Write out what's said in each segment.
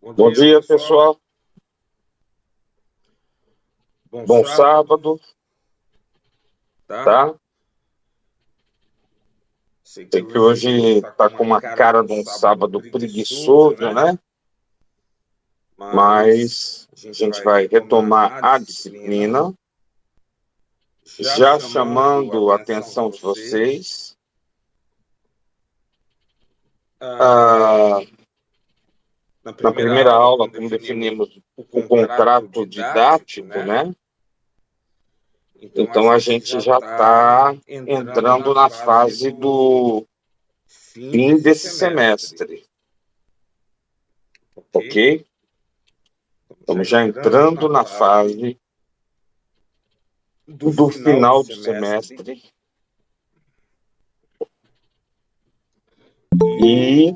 Bom dia, pessoal. Bom sábado, tá? Sei que hoje tá com uma cara de um sábado preguiçoso, né? Mas a gente vai retomar a disciplina, já chamando a atenção de vocês. Na primeira aula, como definimos o contrato didático, né? Então, a gente já está entrando na fase do fim desse semestre, ok? Estamos já entrando na fase do final do semestre. E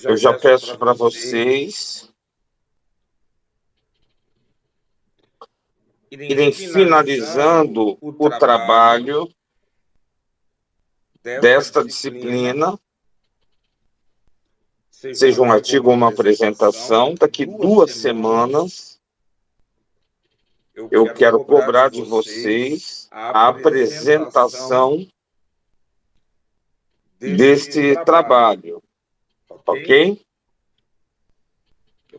eu já peço para vocês irem finalizando o trabalho desta disciplina, seja um artigo ou uma apresentação. Daqui 2 semanas, eu quero cobrar de vocês a apresentação deste trabalho, ok?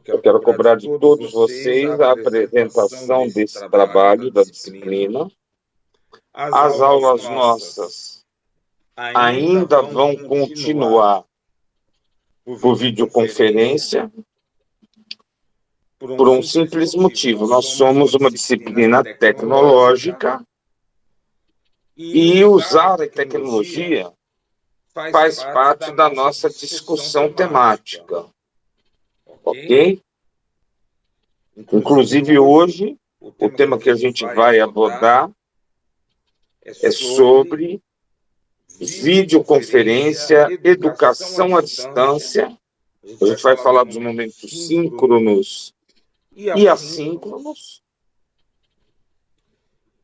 Eu quero cobrar de todos vocês a apresentação desse trabalho, da disciplina. As aulas nossas ainda vão continuar por videoconferência, por um simples motivo. Nós somos uma disciplina tecnológica e usar a tecnologia faz parte da nossa discussão temática, ok? Inclusive, hoje, o tema que a gente vai abordar é sobre videoconferência, educação à distância. A gente vai falar dos momentos síncronos e assíncronos.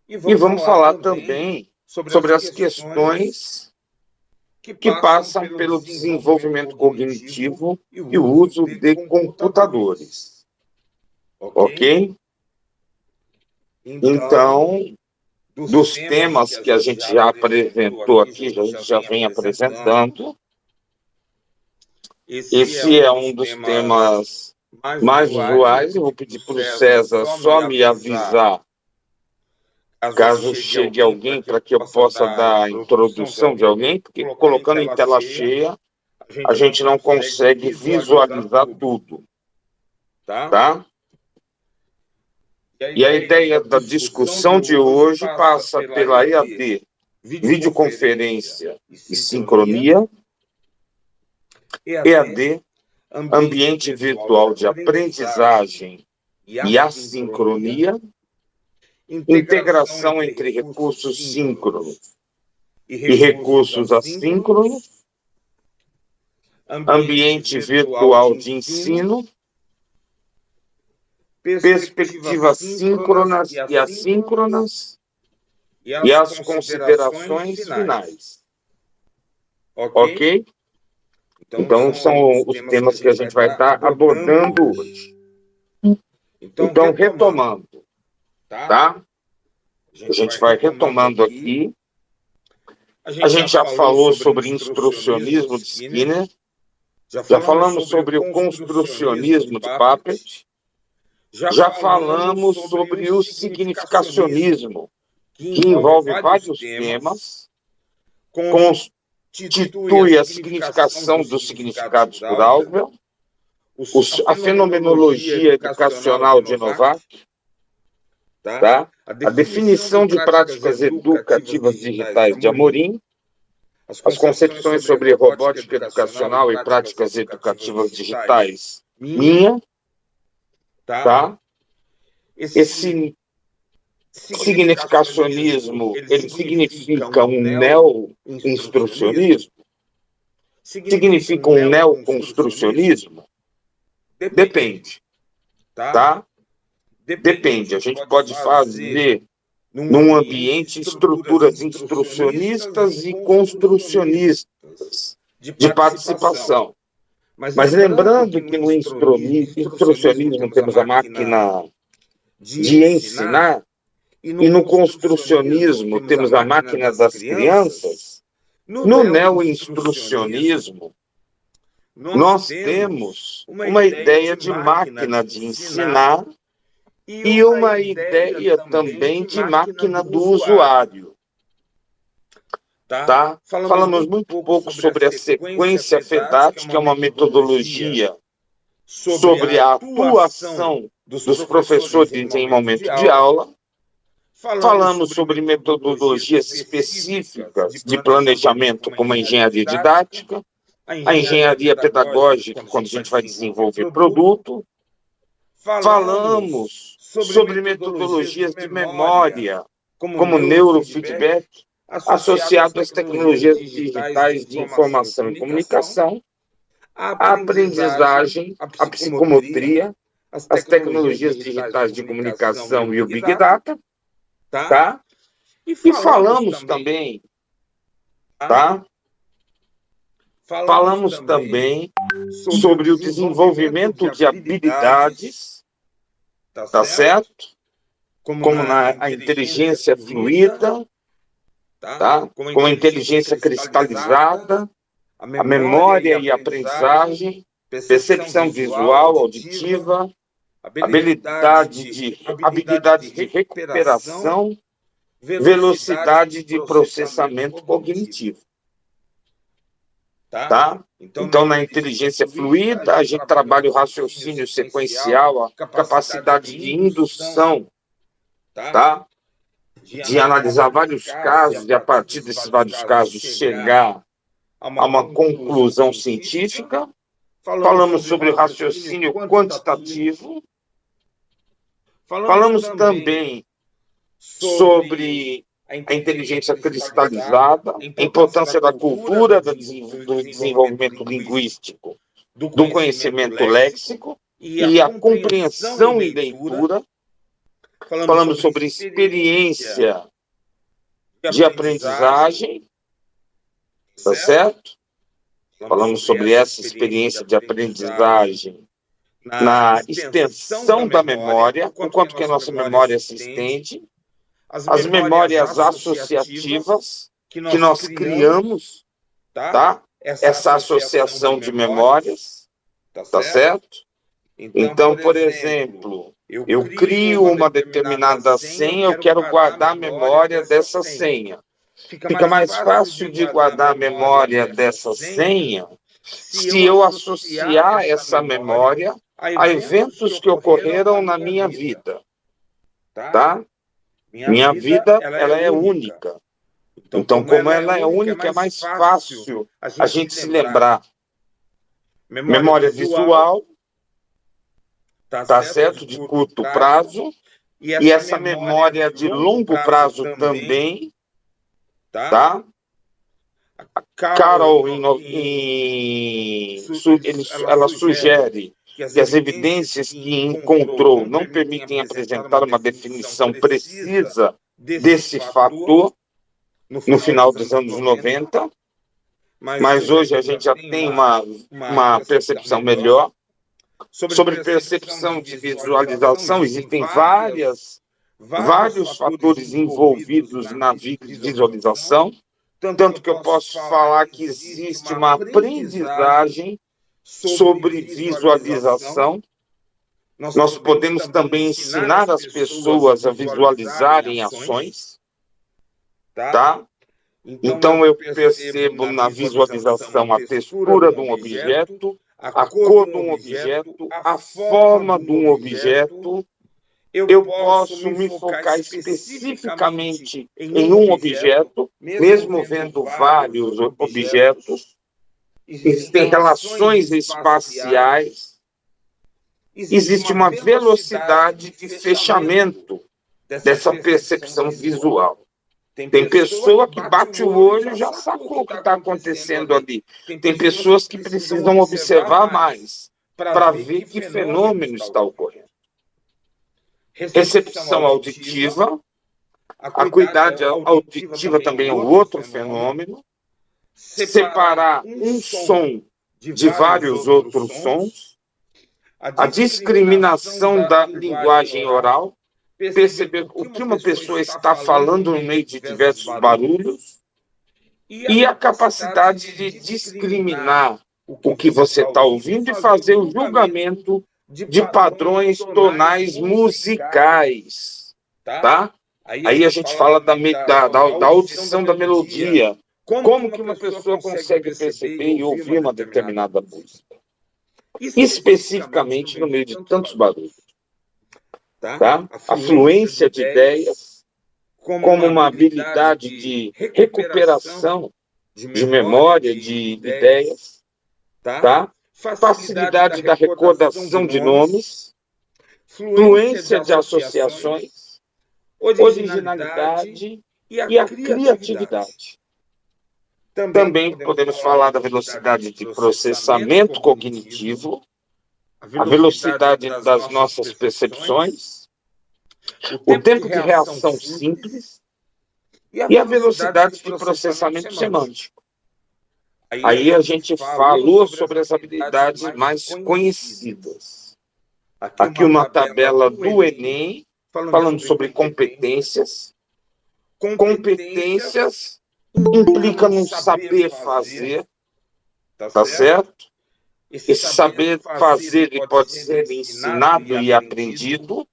E vamos falar também sobre as questões que passam pelo desenvolvimento cognitivo e o uso de computadores. Ok? Então, dos temas que a gente já apresentou aqui, a gente já vem apresentando, esse é um dos temas mais usuais. Eu vou pedir para o César só me avisar, caso chegue alguém, para que eu possa dar a introdução de alguém, porque colocando em tela cheia, a gente não consegue visualizar tudo, tá? E a ideia da discussão de hoje passa pela EAD, videoconferência e sincronia, EAD, ambiente virtual de aprendizagem e assincronia, integração entre recursos síncronos e recursos assíncronos, ambiente virtual de ensino, perspectivas síncronas e assíncronas e as considerações finais. Ok? Então, são os temas que a gente vai estar abordando hoje. Então, retomando, tá? A gente vai retomando aqui. A gente já falou sobre instrucionismo de Skinner, já falamos sobre o construcionismo de Papert, já falamos sobre o significacionismo, que envolve vários temas, constitui a significação dos significados por Ausubel, a fenomenologia educacional de Novak, tá? A definição de práticas educativas digitais de Amorim, as concepções sobre robótica educacional e práticas educativas digitais minha, tá? Esse significacionismo, ele significa um neo-instrucionismo? Significa um neoconstrucionismo? Depende, tá? Depende. A gente pode fazer num ambiente estruturas instrucionistas e construcionistas de participação. Mas lembrando que no instrucionismo temos a máquina de ensinar, e no construcionismo temos a máquina das crianças, no neo-instrucionismo nós temos uma ideia de máquina de ensinar e uma ideia também de máquina do usuário. Tá? Falamos muito pouco sobre a sequência FEDAT, que é uma metodologia sobre a atuação dos professores em momento de aula. Falamos sobre metodologias específicas de planejamento, como a engenharia didática, a engenharia pedagógica, quando a gente vai desenvolver produto. Falamos sobre metodologias de memória, como neurofeedback, associado às tecnologias digitais de informação e comunicação, a aprendizagem, a psicometria, as tecnologias digitais de comunicação e o Big Data, tá? E falamos também, tá? Falamos também sobre o desenvolvimento de habilidades, tá certo? Como a inteligência fluida, tá? Como a inteligência cristalizada, a memória e a aprendizagem, percepção visual, auditiva, habilidade de recuperação, velocidade de processamento cognitivo. Tá? Então, na inteligência fluida, a gente trabalha o raciocínio sequencial, a capacidade de indução, tá? De analisar vários casos e, a partir desses vários casos, chegar a uma conclusão científica. Falamos sobre o raciocínio quantitativo. Falamos também sobre a inteligência cristalizada, a importância da cultura do desenvolvimento linguístico, do conhecimento léxico e a compreensão e leitura. Falamos sobre experiência de aprendizagem, tá certo? Falamos sobre essa experiência de aprendizagem na extensão da memória, o quanto que a nossa memória se estende, as memórias associativas que nós criamos, tá? Essa associação de memórias, tá certo? Então, por exemplo, eu crio uma determinada senha, eu quero guardar a memória dessa senha. Fica mais fácil de guardar a memória dessa senha se eu associar essa memória a eventos que ocorreram na minha vida, tá? Minha vida, ela é única. Então, como ela é única, é mais fácil a gente se lembrar. Memória visual, tá certo? De curto prazo. E essa memória de longo prazo também, tá? A Carol, ela sugere que as evidências que encontrou não permitem apresentar uma definição precisa desse fator no final dos anos 90, mas hoje a gente já tem uma percepção melhor. Sobre percepção de visualização, existem vários fatores envolvidos na visualização, tanto que eu posso falar que existe uma aprendizagem sobre visualização. Nós podemos também ensinar as pessoas a visualizarem ações, tá? Então, eu percebo na visualização a textura de um objeto, a cor de um objeto, a forma de um objeto. Eu posso me focar especificamente em um objeto, mesmo vendo vários objetos. Existem relações espaciais, existe uma velocidade de fechamento dessa percepção visual. Tem pessoa que bate o olho e já sacou o que está acontecendo ali. Tem pessoas que precisam observar mais para ver que fenômeno está ocorrendo. Recepção auditiva, a acuidade auditiva também é um outro fenômeno. Separar um som de vários outros sons, a discriminação da linguagem oral, perceber o que uma pessoa está falando no meio de diversos barulhos, e a capacidade de discriminar o que você está ouvindo e fazer o julgamento de padrões tonais musicais, tá? Aí a gente fala da audição da melodia. Como que uma pessoa consegue perceber e ouvir uma determinada música? Especificamente no meio de tantos barulhos, tá? A fluência de ideias como uma habilidade de recuperação de memória de ideias, tá? Facilidade da recordação de nomes, fluência de associações, originalidade e a criatividade. Também podemos falar da velocidade de processamento cognitivo, a velocidade das nossas percepções, o tempo de reação simples e a velocidade de processamento semântico. Aí a gente falou sobre as habilidades mais conhecidas. Aqui uma tabela do Enem, falando sobre competências. Competências implica no saber fazer, tá certo? Esse saber fazer ele pode ser ensinado e aprendido,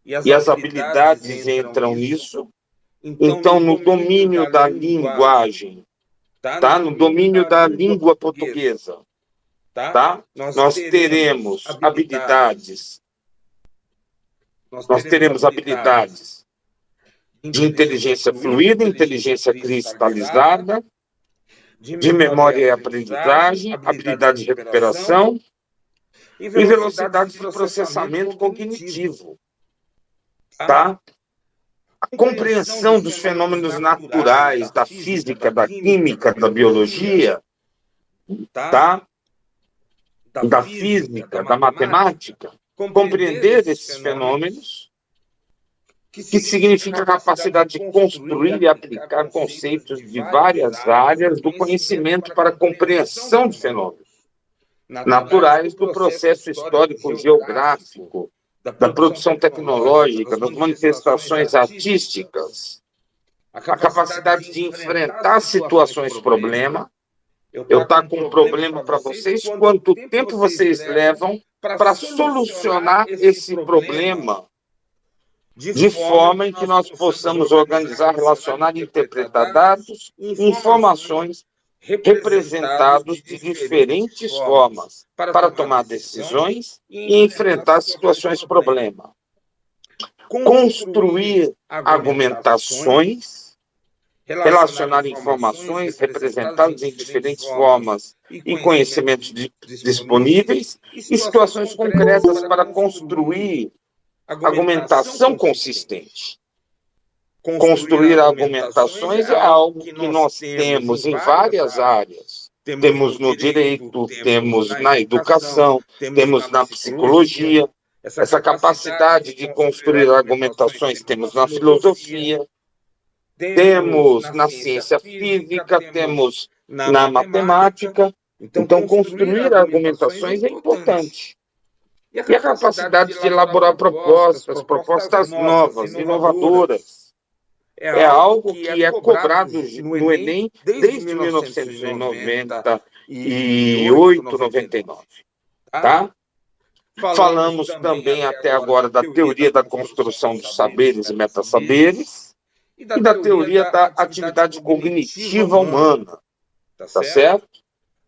e as habilidades entram nisso. Então, no domínio da linguagem, tá? No domínio da língua portuguesa, tá? Nós teremos habilidades de inteligência fluida, inteligência cristalizada, de memória e aprendizagem, habilidade de recuperação e velocidade de processamento cognitivo, tá? A compreensão dos fenômenos naturais, da física, da química, da biologia, tá? Da física, da matemática, compreender esses fenômenos, que significa a capacidade de construir e aplicar conceitos de várias áreas do conhecimento para a compreensão de fenômenos naturais do processo histórico-geográfico, da produção tecnológica, das manifestações artísticas, a capacidade de enfrentar situações problema. Eu estou com um problema para vocês, quanto tempo vocês levam para solucionar esse problema de forma em que nós possamos organizar, relacionar e interpretar dados e informações representados de diferentes formas para tomar decisões e enfrentar situações problema. Construir argumentações, relacionar informações representadas em diferentes formas e conhecimentos disponíveis e situações concretas para construir argumentação consistente. Construir argumentações é algo que nós temos em várias áreas. Temos no direito, temos na educação, temos na psicologia. Essa capacidade de construir argumentações temos na filosofia, temos na ciência física, temos na matemática. Então, construir argumentações é importante. E a capacidade de elaborar propostas novas, inovadoras. É algo que é cobrado no Enem desde 1998, 99. Tá? Falamos também até agora da teoria da construção dos saberes e metasaberes e da teoria da atividade cognitiva humana. Tá certo?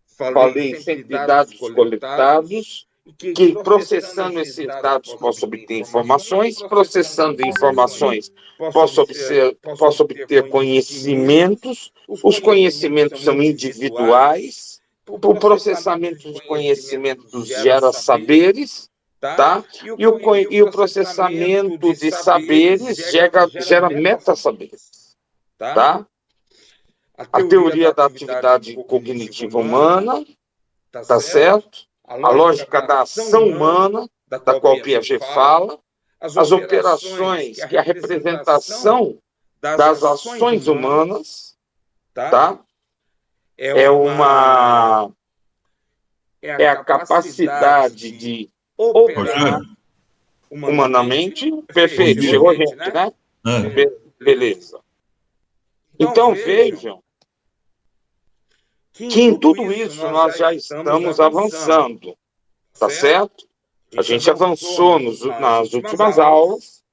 Falei sempre de dados coletados, que processando esses dados posso obter informações, processando informações posso obter conhecimentos, os conhecimentos são individuais, o processamento de conhecimentos gera saberes, tá? E o processamento de saberes gera metasaberes, tá? A teoria da atividade cognitiva humana, tá certo? A lógica da ação humana, da qual Piaget fala, as operações, que é a representação das ações humanas, tá? É uma é a capacidade de operar humanamente. Perfeito, chegou a gente, né? Beleza. Então, vejam que em tudo isso nós já estamos avançando, tá certo? A gente avançou nas últimas aulas,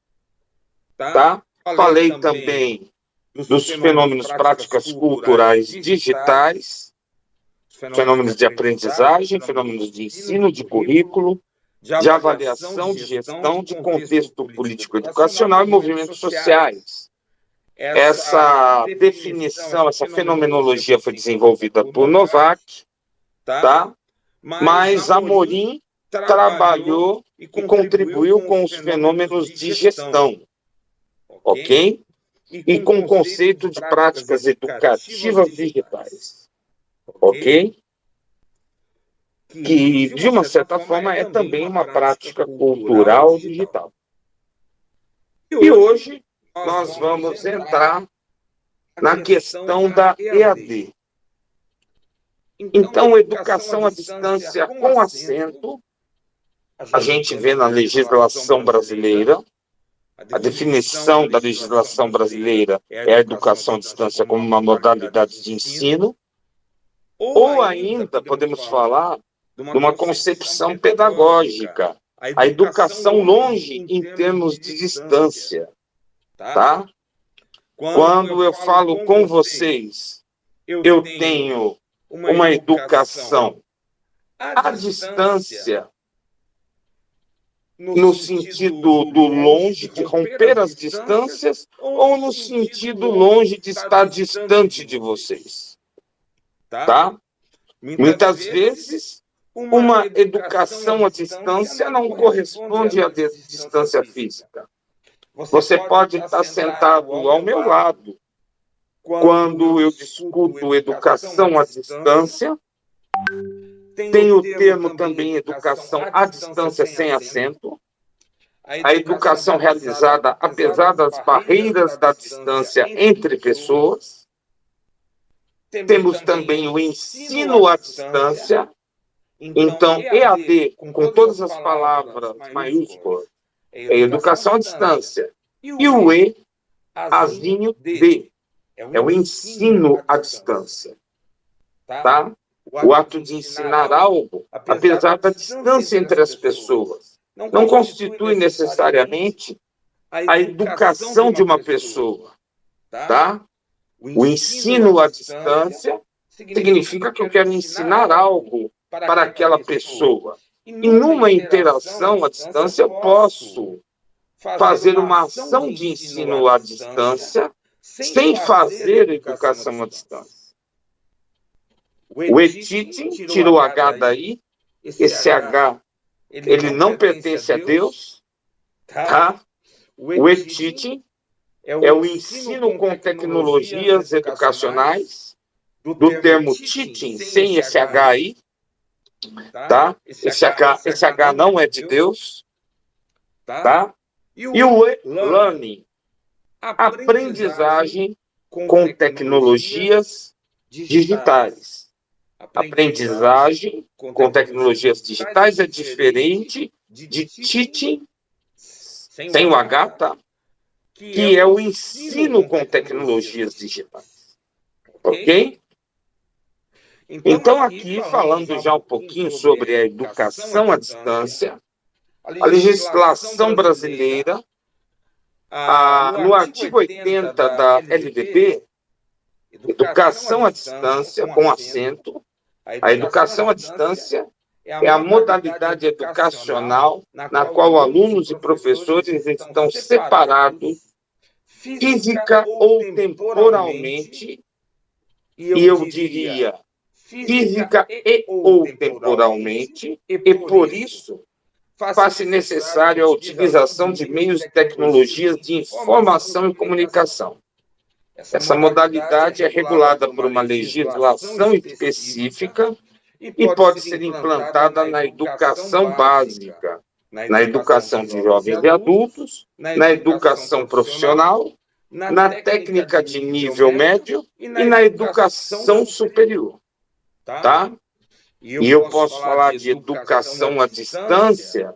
tá? Falei também dos fenômenos práticas culturais digitais, fenômenos de aprendizagem, fenômenos de ensino, de currículo, de avaliação, de gestão, de contexto político-educacional e movimentos sociais. Essa definição, essa fenomenologia foi desenvolvida por Novak, tá? Mas Amorim trabalhou e contribuiu com os fenômenos de gestão, ok? E com o conceito de práticas educativas digitais, ok? Que, de uma certa forma, é também uma prática cultural digital. E hoje nós vamos entrar na questão da EAD. Então, educação à distância com acento, a gente vê na legislação brasileira, a definição da legislação brasileira é a educação à distância como uma modalidade de ensino, ou ainda podemos falar de uma concepção pedagógica, a educação longe em termos de distância, tá? Quando eu falo com vocês, eu tenho uma educação à distância, no sentido do longe, de romper as distâncias, ou no sentido longe de estar distante de vocês, tá? Muitas vezes, uma educação à distância não corresponde à distância física. Você pode estar sentado ao meu lado. Quando eu discuto educação à distância, tem o termo também educação à distância sem acento, a educação realizada apesar das barreiras da distância entre pessoas. Temos também o ensino à distância. Então, EAD, com todas as palavras maiúsculas, é educação à distância. E o E, azinho D, é o ensino à distância. Tá? O ato de ensinar algo, apesar da distância entre as pessoas, não constitui necessariamente a educação de uma pessoa. Tá? O ensino à distância significa que eu quero ensinar algo para aquela pessoa. E numa interação à distância, eu posso fazer uma ação de ensino à distância sem fazer educação à distância. O e-teaching, tira o H daí, esse H, ele não pertence a Deus, tá? O e-teaching é o ensino com tecnologias educacionais, do termo teaching, sem esse H aí, tá? Esse H não é de Deus, tá? E o learning, aprendizagem com tecnologias digitais. Aprendizagem com tecnologias digitais é diferente de teaching, sem o H, tá? Que é o ensino com tecnologias digitais. Ok? Então, aqui, falando já um pouquinho sobre a educação à distância, a legislação brasileira, no artigo 80 da LDB, educação à distância com acento, a educação à distância é a modalidade educacional na qual alunos e professores estão separados física ou temporalmente, e eu diria física e ou temporalmente, e por isso faz-se necessário a utilização de meios e tecnologias de informação e comunicação. Essa modalidade é regulada por uma legislação específica e pode ser implantada na educação básica, na educação de jovens e adultos, na educação profissional, na técnica de nível médio e na educação superior. Tá? E eu posso falar de educação à distância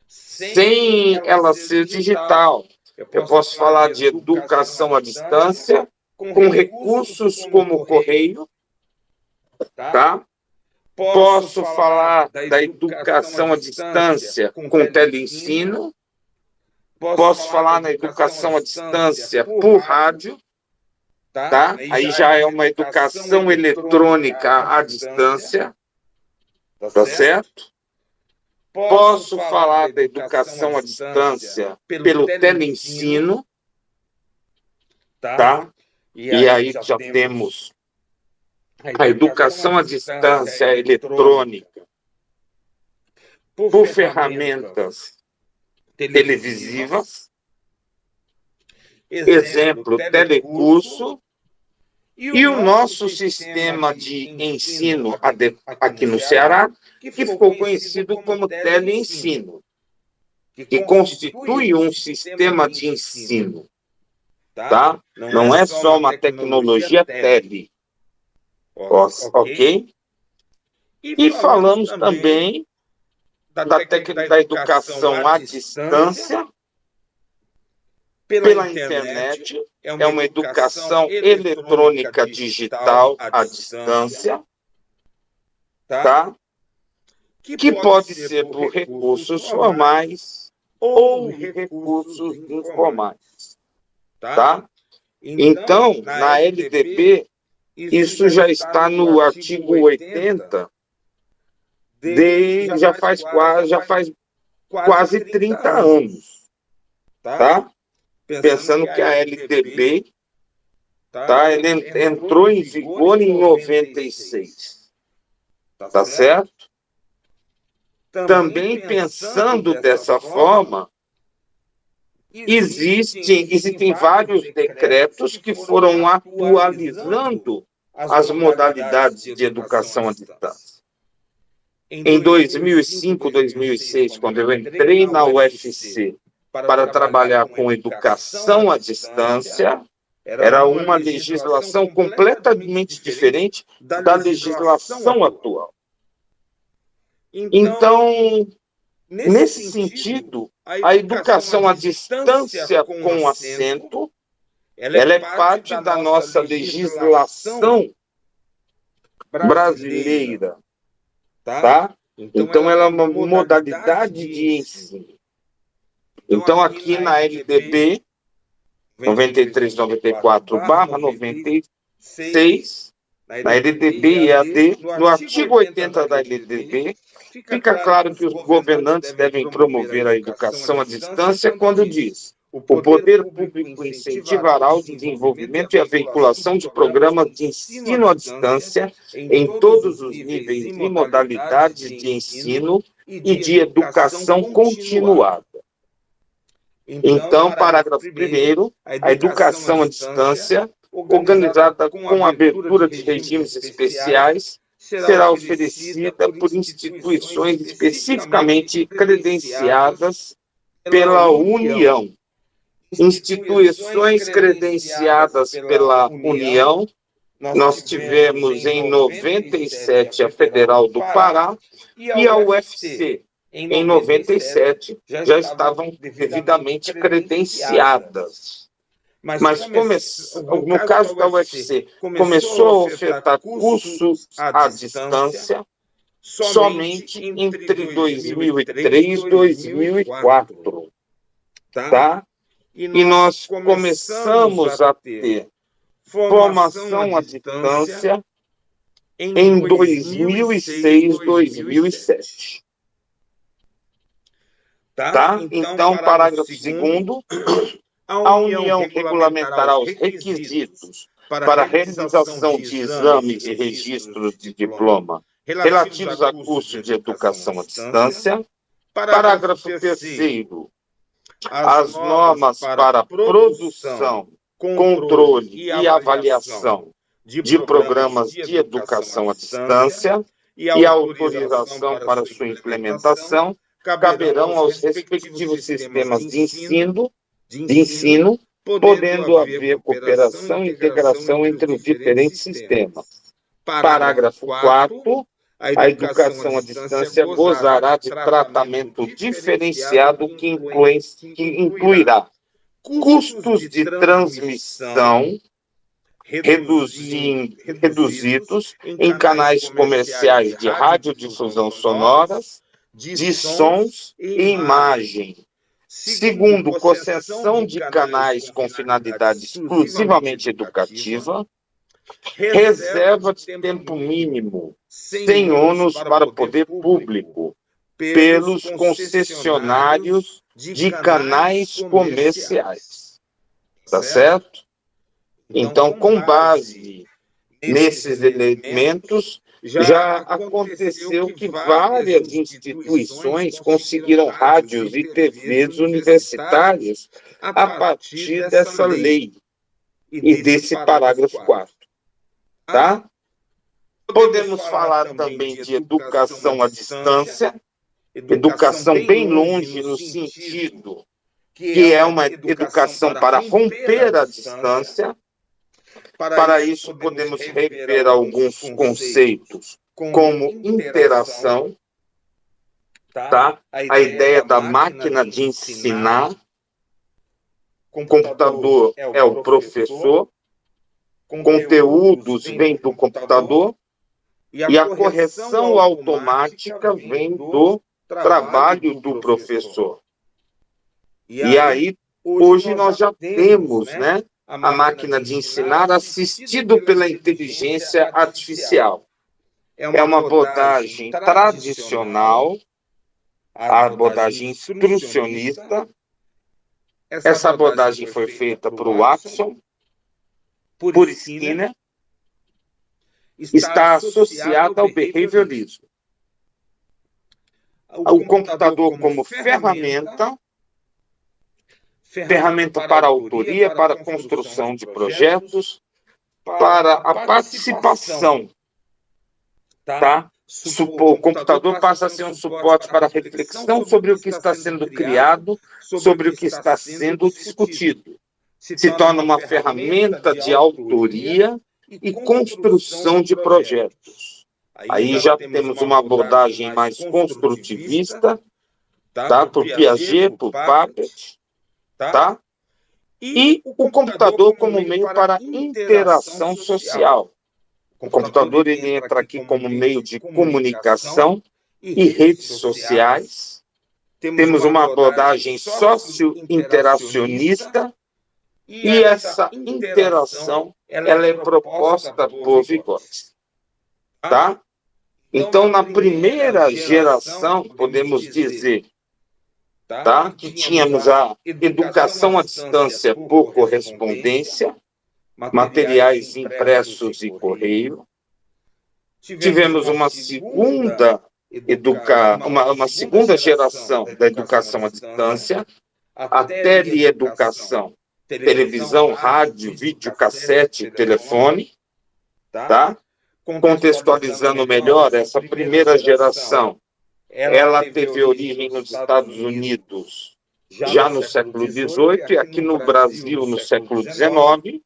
sem ela ser digital. Eu posso falar de educação à distância com recursos como o correio, tá? Posso falar da educação à distância com teleensino, posso falar na educação à distância por rádio, tá? Aí já é uma educação eletrônica à distância, tá certo? Posso falar da educação à distância pelo teleensino, tá? E aí já temos a educação à distância eletrônica por ferramentas televisivas, exemplo, telecurso, e o nosso sistema de ensino aqui no Ceará, que ficou conhecido como teleensino, que constitui um sistema de ensino, tá? Não é só uma tecnologia tele, ok? E falamos também da educação à distância pela internet, é uma educação eletrônica digital à distância, tá? Que pode ser por recursos formais ou recursos informais, tá? Então, na LDB, isso já está no artigo 80, já faz quase 30 anos, tá? Pensando que a LDB, tá, ele entrou em vigor em 96, tá certo? Também pensando dessa forma, existem vários decretos que foram atualizando as modalidades de educação à distância. Em 2005, 2006, quando eu entrei na UFC para trabalhar com educação à distância, era uma legislação completamente diferente da legislação atual. Então, nesse sentido, a educação à distância com acento, ela é parte da nossa legislação brasileira, tá? Então, ela é uma modalidade de ensino. Então, aqui na LDB 9394/96, na LDB EAD, no artigo 80 da LDB, fica claro que os governantes devem promover a educação à distância quando diz: o poder público incentivará o desenvolvimento e a veiculação de programas de ensino à distância em todos os níveis e modalidades de ensino e de educação continuada. Então, parágrafo 1º, a educação à distância, organizada com abertura de regimes especiais, será oferecida por instituições especificamente credenciadas pela União. Instituições credenciadas pela União, nós tivemos em 97 a Federal do Pará e a UFC. Em 97, já estavam devidamente credenciadas. Mas no caso da UFC, começou a ofertar cursos à distância somente entre 2003 e 2004, tá? E nós começamos a ter formação à distância em 2006, 2007. Tá? Então, parágrafo 2º, a União regulamentará os requisitos para a realização de exames e registros de diploma relativos a curso de educação à distância. Parágrafo 3º, as normas para produção, controle e avaliação de programas de educação à distância e a autorização para sua implementação caberão aos respectivos sistemas de ensino, podendo haver cooperação e integração entre os diferentes sistemas. Parágrafo 4º, a educação à distância gozará de tratamento diferenciado que incluirá custos de transmissão reduzidos em canais comerciais de radiodifusão sonoras, de sons e imagem. Segundo, concessão de canais com finalidade exclusivamente educativa, reserva de tempo mínimo, sem ônus para o poder público, pelos concessionários de canais comerciais. Tá certo? Então, com base nesses elementos, já aconteceu que várias instituições conseguiram rádios e TVs universitárias a partir dessa lei e desse parágrafo 4º. Tá? Podemos falar também de educação à distância, educação bem longe no sentido que é uma educação para romper a distância. Para isso, podemos rever alguns conceitos, como interação, tá? A ideia da máquina de ensinar, computador é o professor, conteúdos vêm do computador, e a correção automática vem do trabalho do professor. E aí, hoje nós já temos, né, a máquina de ensinar assistido pela inteligência artificial. É uma abordagem tradicional, a abordagem instrucionista. Essa abordagem foi feita por Watson, por Skinner, está associada ao behaviorismo. O computador como ferramenta para a autoria, para a construção de projetos, para a participação. Tá? O computador passa a ser um suporte para a reflexão sobre o que está sendo criado, sobre o que está sendo discutido. Se torna uma ferramenta de autoria e construção de projetos. Aí já temos uma abordagem mais construtivista, tá? Por Piaget, por Papert, tá? E o computador como meio para interação social. O computador ele entra aqui como meio de comunicação e redes sociais. Temos uma abordagem socio-interacionista e essa interação ela é proposta por Vygotsky. Tá? Então, na primeira geração, podemos dizer, tá, que tínhamos a educação à distância por correspondência, materiais impressos e correio. Tivemos uma segunda geração da educação à distância, a teleeducação, televisão, rádio, videocassete, telefone, tá? Contextualizando melhor, essa primeira geração, ela teve origem nos Estados Unidos já no século XVIII e aqui no Brasil no século XIX.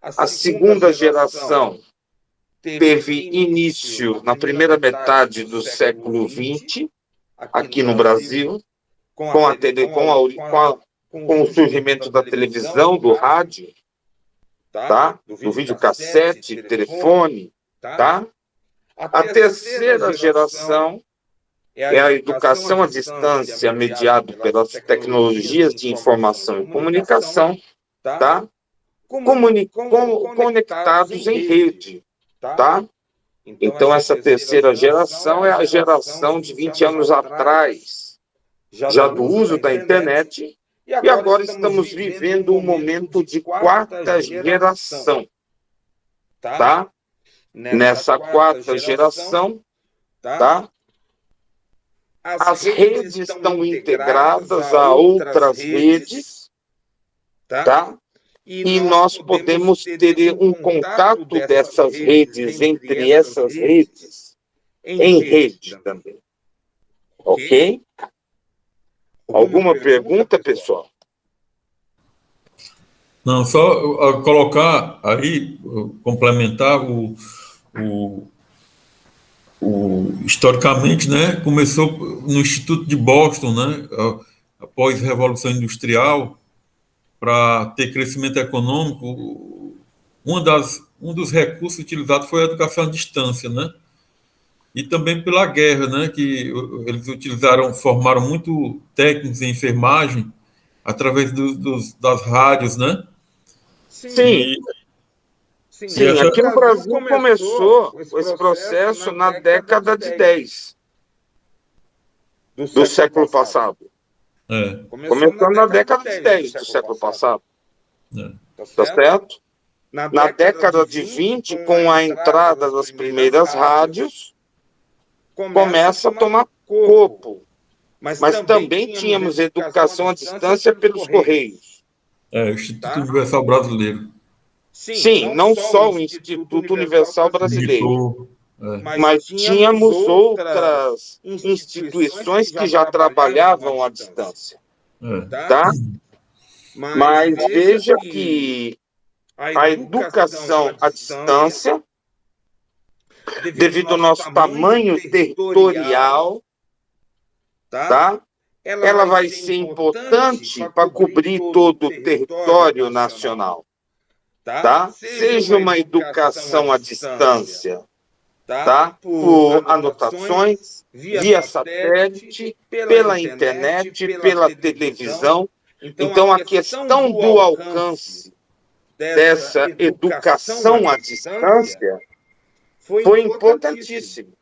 A segunda geração teve início na primeira metade do século XX, aqui no Brasil, com o surgimento da televisão, do rádio, tá? Do videocassete, telefone, tá? A terceira geração é a educação à distância mediada pelas tecnologias de informação e comunicação, tá? Conectados em rede, tá? Então, essa terceira geração é a geração de 20 anos atrás, já do uso da internet, e agora estamos vivendo um momento de quarta geração, tá? Nessa quarta geração, tá? As redes estão integradas a outras redes, tá? E nós podemos ter um contato dessas redes, entre essas redes, em rede também. Ok? Alguma pergunta, pessoal? Não, só colocar aí, complementar Historicamente, né, começou no Instituto de Boston, né, após a Revolução Industrial, para ter crescimento econômico, um dos recursos utilizados foi a educação à distância, né? E também pela guerra, né? Que eles formaram muito técnicos em enfermagem através das rádios, né? Sim, E aqui no Brasil começou esse processo na década de 10 do século passado. Começou na década de 10 do século passado. Tá certo? Na década de 20, com a entrada das primeiras rádios, começa a tomar corpo. Mas também tínhamos educação à distância pelos Correios. O Instituto Universal Brasileiro. Sim, não só o Instituto Universal Brasileiro, mas tínhamos outras instituições que já trabalhavam à distância. Tá? Mas veja que a educação à distância, devido ao nosso tamanho territorial, tá? Ela vai ser importante para cobrir todo o território nacional. Tá? Seja uma educação à distância, tá? Por anotações, via satélite, pela internet, pela televisão. Então, a questão do alcance dessa educação à distância foi importantíssimo,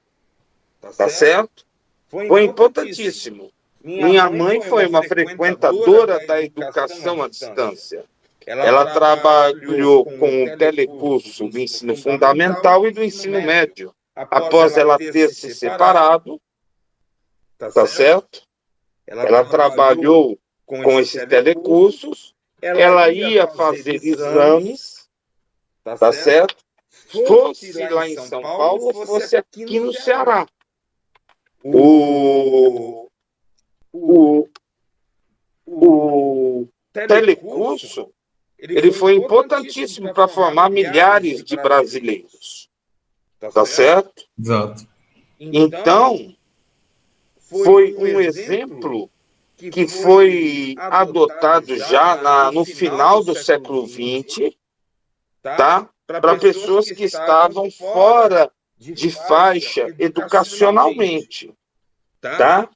tá certo? Foi importantíssimo. Minha mãe foi uma frequentadora da educação à distância. Ela trabalhou com o telecurso do ensino fundamental e do ensino médio. Após ela ter se separado, tá certo? Ela trabalhou com esses telecursos, ela ia fazer exames, tá certo? Fosse lá em São Paulo ou fosse aqui no Ceará. O telecurso, ele foi importantíssimo para formar milhares de brasileiros, tá certo? Exato. Então, foi um exemplo que foi adotado já no final do século XX, tá? Para pessoas que estavam fora de faixa educacionalmente, tá?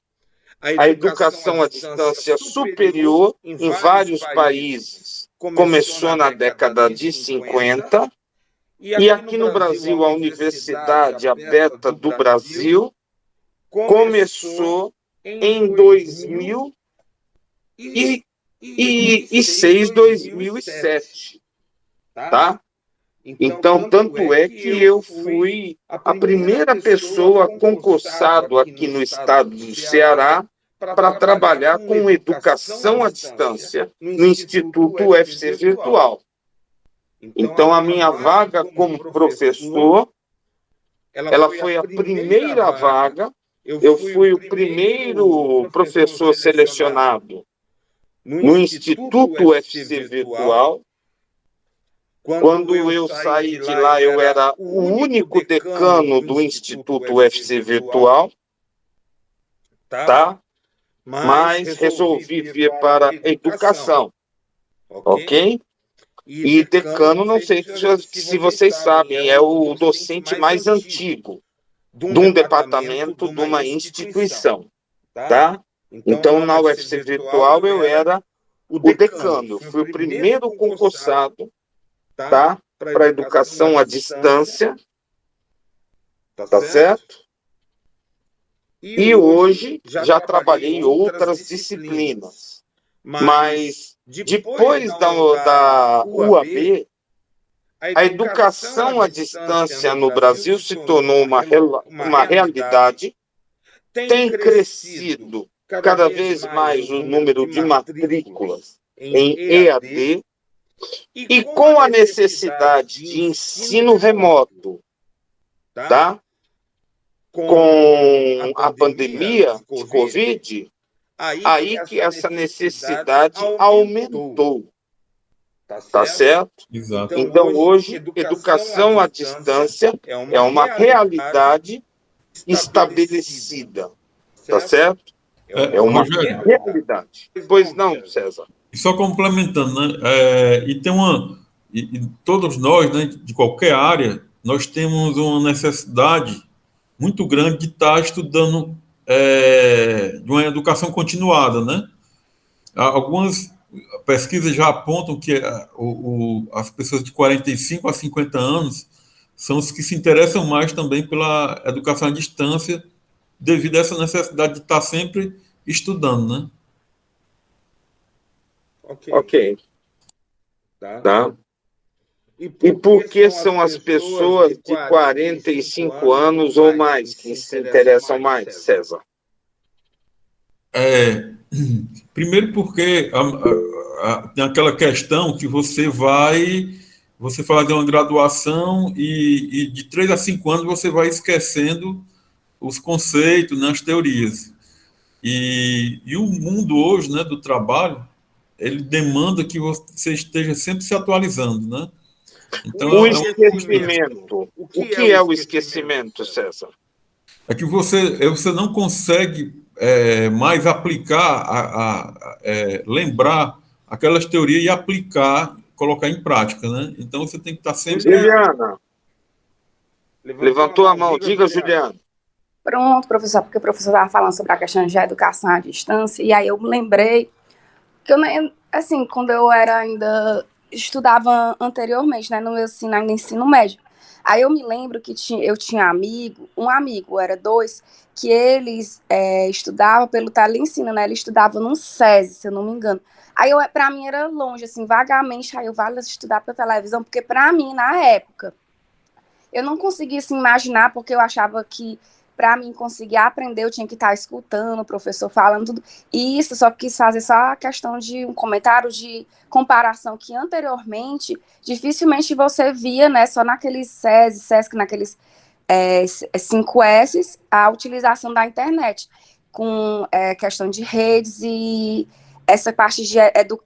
A educação à distância superior em vários países começou na década de 50, e aqui no Brasil, a Universidade Aberta do Brasil começou em 2006, 2007, tá? Então, tanto é que eu fui a primeira pessoa concursado aqui no estado do Ceará para trabalhar com educação à distância no Instituto UFC Virtual. Então, a minha vaga como professor, ela foi a primeira vaga. Eu fui o primeiro professor selecionado no Instituto UFC Virtual. Quando eu saí de lá, eu era o único decano do Instituto UFC Virtual, tá? Mas resolvi vir para a educação, ok? E decano, não sei se vocês sabem, é o docente mais antigo de um departamento de uma instituição, tá? Então, na UFC Virtual, eu era o decano, fui o primeiro concursado, tá? Para educação à distância, tá certo? E hoje já trabalhei em outras disciplinas, mas depois da UAB, a educação à distância no Brasil se tornou uma realidade, tem crescido cada vez mais o número de matrículas em EAD, e com a necessidade de ensino remoto, tá? Com a pandemia de Covid, aí que essa necessidade aumentou, tá certo? Exato. Então, hoje, educação à distância é uma realidade estabelecida, tá certo? É uma Rogério, realidade. Pois não, César? e só complementando, né? E tem e todos nós, né, de qualquer área, nós temos uma necessidade muito grande de estar estudando de uma educação continuada, né? Algumas pesquisas já apontam que as pessoas de 45 a 50 anos são os que se interessam mais também pela educação à distância, devido a essa necessidade de estar sempre estudando, né? Ok. Tá? E por que são as pessoas de 45 anos ou mais que se interessam mais, César? Primeiro porque tem aquela questão que você fazer uma graduação e de 3 a 5 anos você vai esquecendo os conceitos, né, as teorias. E o mundo hoje, né, do trabalho, ele demanda que você esteja sempre se atualizando, né? Então, o esquecimento. O que é o esquecimento, César? É que você não consegue mais aplicar, lembrar aquelas teorias e aplicar, colocar em prática, né? Então você tem que estar sempre. Juliana, levantou a mão. Diga, Juliana. Pronto, professor, porque o professor estava falando sobre a questão de educação à distância, e aí eu me lembrei que assim, quando eu era ainda, estudava anteriormente, né, no meu ensino médio, aí eu me lembro que eu tinha um amigo, era dois, que eles estudavam pelo teleensino, né, ele estudava no SESI, se eu não me engano. Aí, pra mim, era longe, assim, vagamente, aí eu vale estudar pela televisão, porque pra mim, na época, eu não conseguia se imaginar, porque eu achava que para mim conseguir aprender, eu tinha que estar escutando o professor falando tudo. E isso só quis fazer só a questão de um comentário de comparação que anteriormente dificilmente você via, né, só naqueles SESI, SESC, naqueles 5S, a utilização da internet, com questão de redes e essa parte de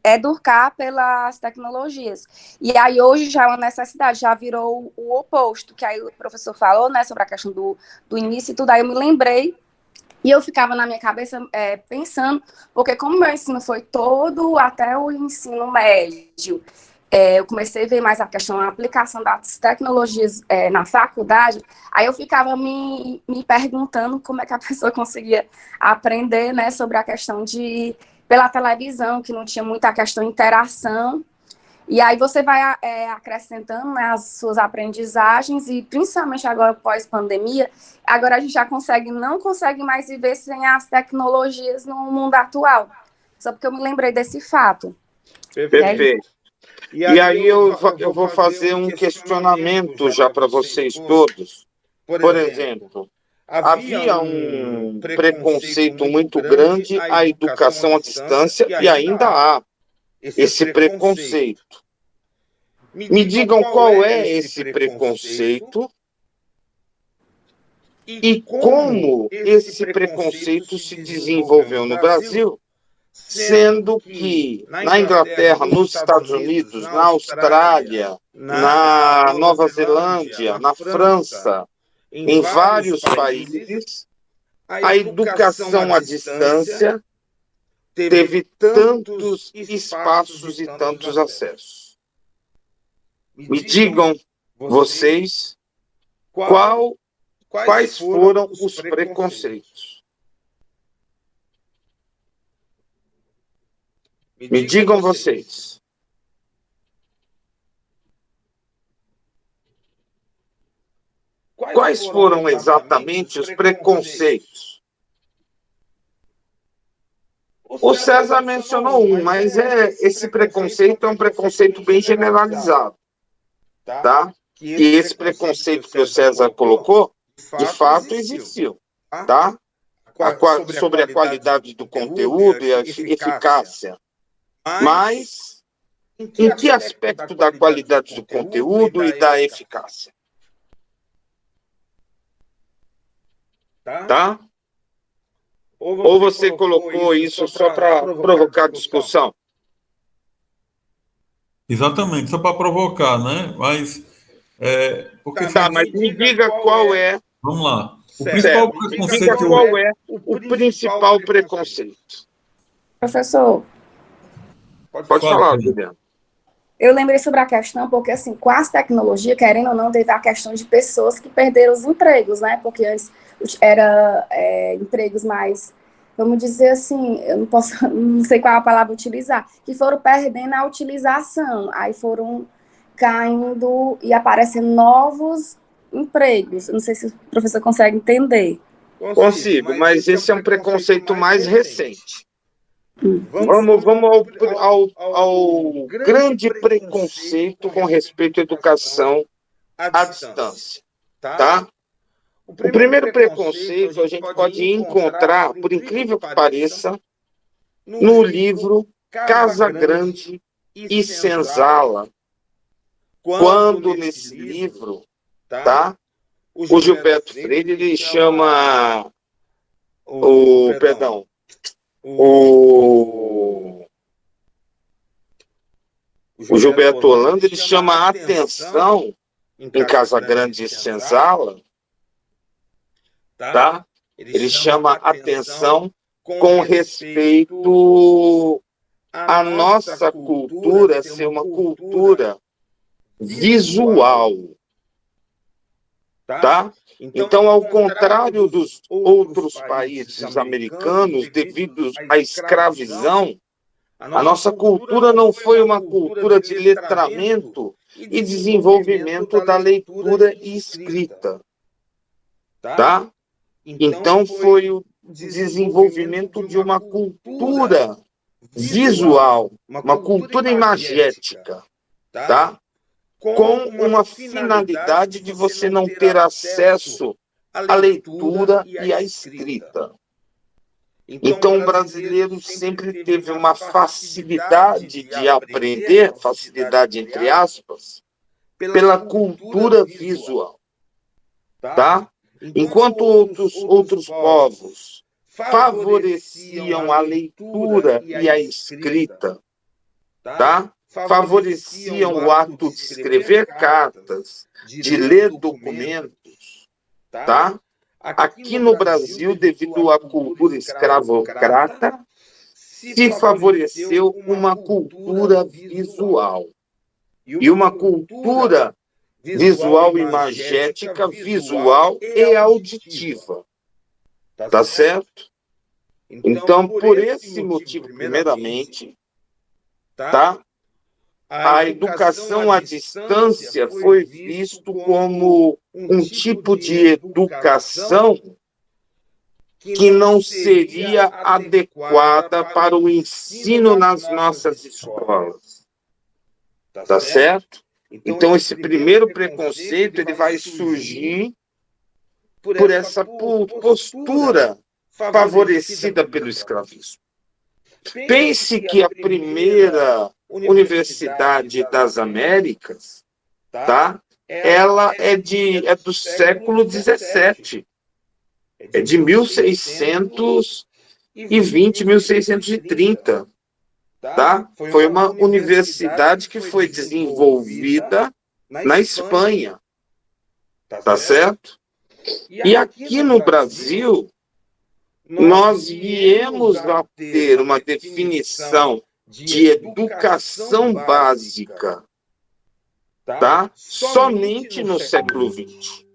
educar pelas tecnologias. E aí hoje já é uma necessidade, já virou o oposto, que aí o professor falou, né, sobre a questão do início e tudo, aí eu me lembrei e eu ficava na minha cabeça pensando, porque como meu ensino foi todo até o ensino médio, eu comecei a ver mais a questão da aplicação das tecnologias na faculdade, aí eu ficava me perguntando como é que a pessoa conseguia aprender, né, sobre a questão pela televisão, que não tinha muita questão de interação, e aí você vai acrescentando, né, as suas aprendizagens, e principalmente agora pós-pandemia, agora a gente já não consegue mais viver sem as tecnologias no mundo atual. Só porque eu me lembrei desse fato. Perfeito. E aí eu vou fazer um questionamento já para vocês todos. Por exemplo, havia um preconceito muito grande à educação à distância e ainda há esse preconceito. Me digam qual é esse preconceito e como esse preconceito se desenvolveu no Brasil, sendo que na Inglaterra, nos Estados Unidos, na Austrália, na Nova Zelândia, na França, em vários países, a educação à distância teve tantos espaços e tantos acessos. Me digam vocês quais foram os preconceitos. Me digam vocês. Quais foram exatamente os preconceitos? O César mencionou um, mas esse preconceito é um preconceito bem generalizado, tá? E esse preconceito que o César colocou, de fato, existiu, tá? Sobre a qualidade do conteúdo e a eficácia. Mas em que aspecto da qualidade do conteúdo e da eficácia? Tá? Ou você colocou isso só para provocar discussão? Exatamente, só para provocar, né? Mas. Tá, mas me diga qual é. Vamos lá. O principal Certo. preconceito Diga qual é o principal preconceito. Professor, Pode falar, Juliana. eu lembrei sobre a questão, porque assim, com as tecnologias, querendo ou não, teve a questão de pessoas que perderam os empregos, né? Porque antes era empregos mais, vamos dizer assim, eu não posso, não sei qual a palavra utilizar, que foram perdendo a utilização, aí foram caindo e aparecendo novos empregos. Eu não sei se o professor consegue entender. Consigo, mas esse é um preconceito mais recente. Vamos ao grande preconceito com respeito à educação à distância, tá? O primeiro preconceito a gente pode encontrar, por incrível que pareça, no livro Casa Grande e Senzala, quando nesse livro, tá? O Gilberto Freire, ele chama o Gilberto Holanda, ele chama a atenção em Casa Grande e Senzala, tá? Ele chama a atenção com respeito à nossa cultura ser uma cultura visual, tá? Então, ao contrário dos outros países americanos, devido à escravidão, a nossa cultura não foi uma cultura de letramento e desenvolvimento da leitura e escrita, tá? Então, foi o desenvolvimento de uma cultura visual, uma cultura imagética, tá? Com uma finalidade de você não ter acesso à leitura e à escrita. Então, o brasileiro sempre teve uma facilidade de aprender, facilidade entre aspas, pela cultura visual, tá? Enquanto outros povos favoreciam a leitura e a escrita, tá? Favoreciam o ato de escrever cartas, de ler documentos, tá? Aqui no Brasil, devido à cultura escravocrata, se favoreceu uma cultura visual. E uma cultura visual imagética, visual e auditiva. Tá certo? Então, por esse motivo, primeiramente, tá? A educação à distância foi visto como um tipo de educação que não seria adequada para o ensino nas nossas escolas. Tá certo? Então, esse primeiro preconceito ele vai surgir por essa postura favorecida pelo escravismo. Pense que a primeira Universidade das Américas, tá? Ela é do século XVII, é de 1620, 1630, tá? Foi uma universidade que foi desenvolvida na Espanha, tá certo? E aqui no Brasil, nós viemos a ter uma definição de educação básica, tá? Somente no século XX,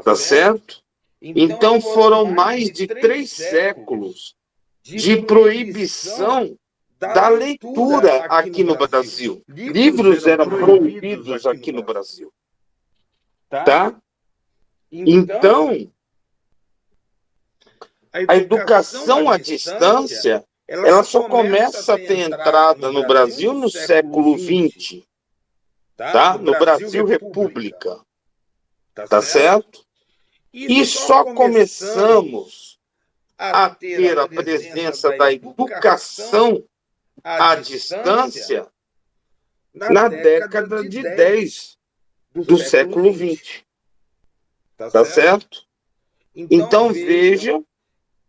tá certo? Então foram mais de 3 séculos de proibição da leitura aqui no Brasil. Livros eram proibidos aqui no Brasil, tá? Então, a educação à distância, ela só começa a ter entrada no Brasil no século XX, tá? No Brasil República, tá certo? E só começamos a ter a presença da educação à distância na década de 10 do século XX, tá certo? Então vejam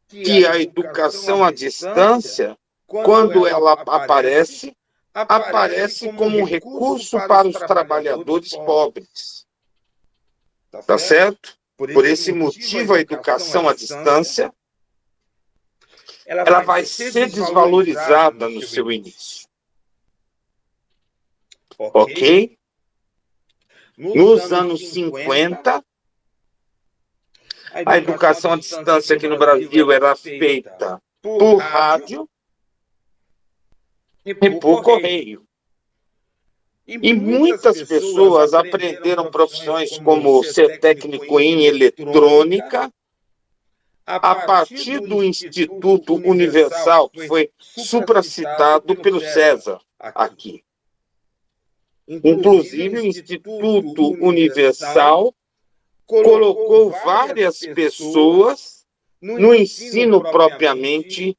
que a educação à distância, quando ela aparece como um recurso para os trabalhadores pobres, tá certo? Por esse motivo, a educação à distância, ela vai ser desvalorizada no seu início. Ok? Nos anos 50, a educação à distância aqui no Brasil era feita por rádio e por correio. E muitas pessoas aprenderam profissões como ser técnico em eletrônica a partir do Instituto Universal, que foi supracitado pelo César aqui. Inclusive, o Instituto Universal colocou várias pessoas no ensino propriamente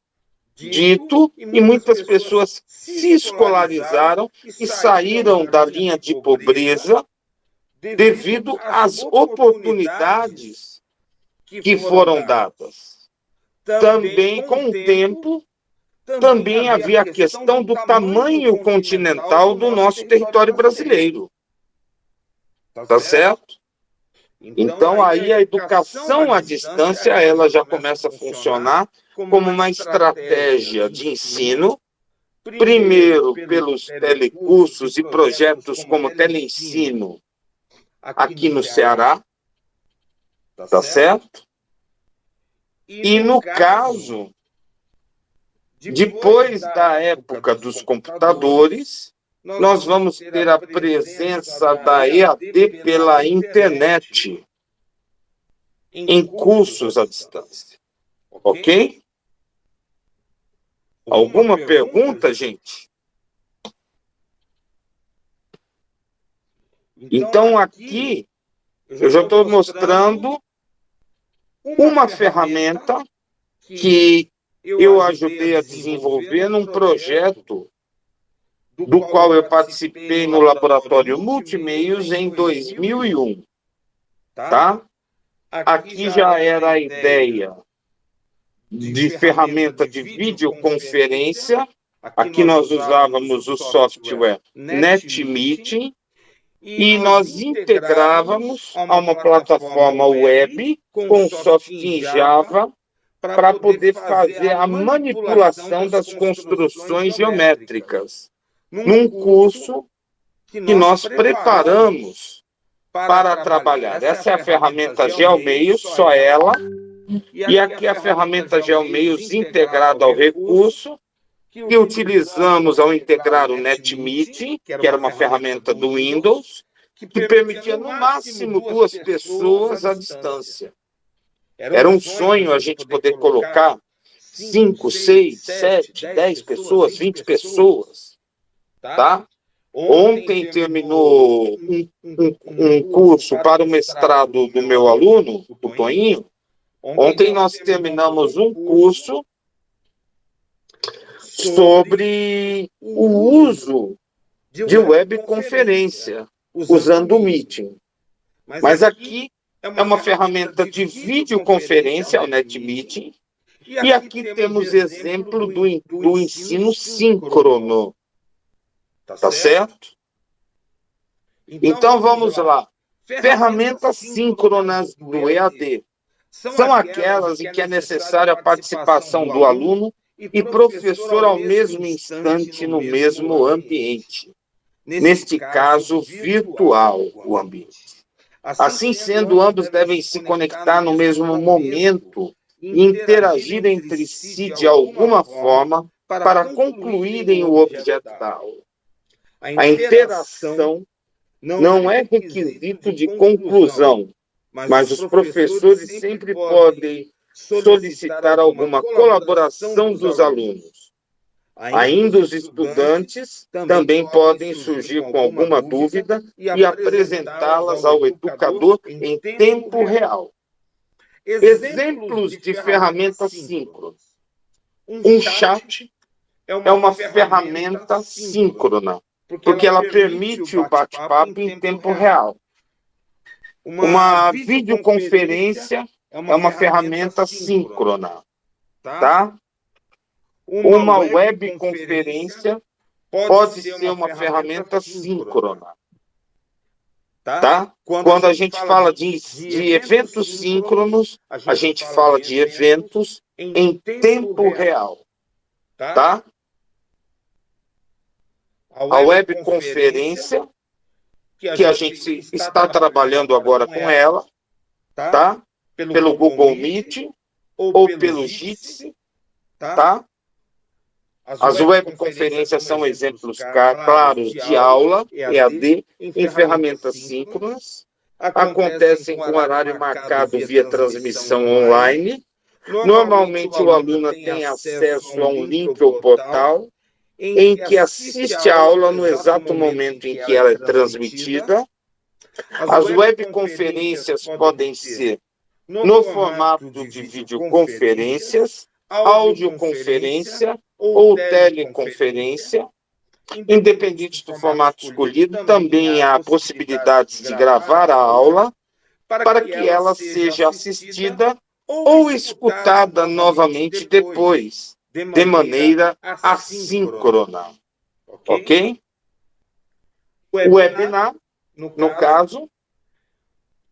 dito, e muitas pessoas se escolarizaram e saíram da linha de pobreza devido às oportunidades que foram dadas. Também, com o tempo, também havia a questão do tamanho continental do nosso território brasileiro. Tá certo? Então, aí a educação à distância, ela já começa a funcionar como uma estratégia de ensino, primeiro pelos telecursos e projetos como Teleensino, aqui no Ceará, tá certo? E no caso, depois da época dos computadores, nós vamos ter a presença da EAD pela internet em cursos à distância. Ok? Alguma pergunta, gente? Então, aqui, eu já estou mostrando uma ferramenta que eu ajudei a desenvolver num projeto do qual eu participei no Laboratório Multimeios em 2001. Tá? Aqui já era a ideia de ferramenta de videoconferência. Aqui nós usávamos o software NetMeeting e nós integrávamos a uma plataforma web com software em Java para poder fazer a manipulação das construções geométricas, num curso que nós preparamos para trabalhar. Essa é a ferramenta GeoMeios, só ela. E aqui a ferramenta GeoMeios integrada ao recurso, que utilizamos ao integrar o NetMeeting, que era uma ferramenta do Windows, que permitia no máximo 2 pessoas à distância. Era um sonho a gente poder colocar 5, 6, 7, 10 pessoas, 20 pessoas. Tá? Ontem terminou um curso para o mestrado do meu aluno, o Toninho. Ontem nós terminamos um curso sobre o uso de webconferência, usando o Meeting. Mas aqui é uma ferramenta de videoconferência, o NetMeeting, e aqui temos exemplo do ensino síncrono. Tá certo? Então vamos lá. Ferramentas síncronas do EAD são aquelas em que é necessária a participação do aluno e professor ao mesmo instante no mesmo ambiente. Neste caso, virtual o ambiente. Assim sendo, ambos devem se conectar no mesmo momento e interagir entre si de alguma forma para concluírem o objeto da aula. A interação não é requisito de conclusão, mas os professores sempre podem solicitar alguma colaboração dos alunos. Ainda os estudantes também podem surgir com alguma dúvida e apresentá-las ao educador em tempo real. Exemplos de ferramentas síncronas. Um chat é uma ferramenta síncrona, porque ela permite o bate-papo em tempo real. Uma videoconferência é uma ferramenta síncrona, tá? Uma webconferência pode ser uma ferramenta síncrona. tá? Quando a gente fala de eventos síncronos, a gente fala de eventos em tempo real, tá? A webconferência, que a gente está trabalhando agora com ela, tá? Pelo Google Meet ou pelo Jitsi, tá? As webconferências são exemplos claros de aula, EAD, em ferramentas síncronas, acontecem com horário marcado via transmissão online. Normalmente o aluno tem acesso a um link ou portal em que assiste a aula no exato momento em que ela é transmitida. As webconferências podem ser no formato de videoconferências, audioconferência ou teleconferência. Independente do formato escolhido, também há possibilidades de gravar a aula para que ela seja assistida ou escutada novamente depois, de maneira assíncrona. Ok? O webinar, no caso,